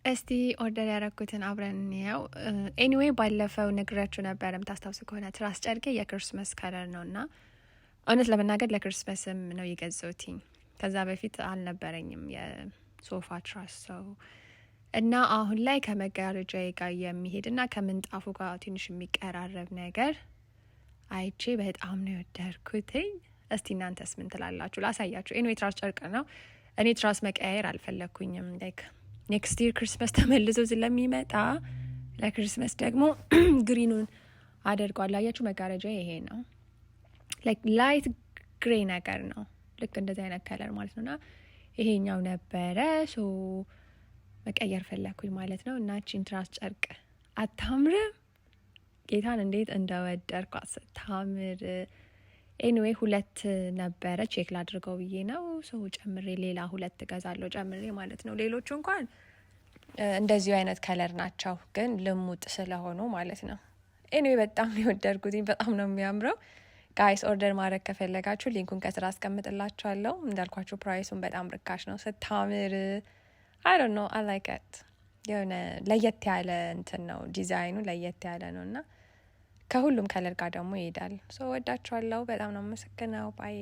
እስቲ ኦርደር ያረኩትን አብረን እንየው። ኤኒዌይ ባለፈው ነግራችሁ ነበር የምታስታውሱ ከሆነ ትራስ ጨርቄ የክሪስማስ ከለር ነውና እውነት ለመናገር ለክሪስማስም ነው የገዛሁትኝ። ከዛ በፊት አልነበረኝም የሶፋ ትራስ ሰው እና አሁን ላይ ከመጋረጃዬ ጋር የሚሄድና ከምንጣፉ ጋር ትንሽ የሚቀራረብ ነገር አይቼ በጣም ነው የወደድኩትኝ። እስቲ እናንተስ ምን ትላላችሁ? ላሳያችሁ። ኤኒዌይ ትራስ ጨርቅ ነው። እኔ ትራስ መቀያየር አልፈለኩኝም። ላይክ ኔክስት ይር ክሪስማስ ተመልሶ ስለሚመጣ ለክሪስማስ ደግሞ ግሪኑን አደርጓል። አያችሁ መጋረጃ ይሄ ነው። ላይክ ላይት ግሬ ነገር ነው። ልክ እንደዚህ አይነት ከለር ማለት ነውና ይሄኛው ነበረ ሶ መቀየር ፈለኩኝ ማለት ነው። እና እቺን ትራስ ጨርቅ አታምርም? ጌታን እንዴት እንደወደድኳት ስታምር። ኤኒዌይ 2 ነበረ ቼክ ላድርገው ብዬ ነው ሰው ጨምሬ ሌላ 2 ገዛለሁ ጨምሬ ማለት ነው። ሌሎቹ እንኳን እንደዚሁ አይነት ከለር ናቸው ግን ልሙጥ ስለሆኑ ማለት ነው። ኤኒዌይ በጣም ነው የወደድኩት። በጣም ነው የሚያምረው። ጋይስ ኦርደር ማድረግ ከፈለጋችሁ ሊንኩን ከስራ አስቀምጥላችኋለሁ። እንዳልኳችሁ ፕራይሱን በጣም ርካሽ ነው። ስታምር I don't know, I like it. የሆነ ለየት ያለ እንትን ነው ዲዛይኑ ለየት ያለ ነውና ከሁሉም ከለር ጋር ደግሞ ይሄዳል። ሶ ወዳችኋለሁ። በጣም ነው የምሰግነው። ባይ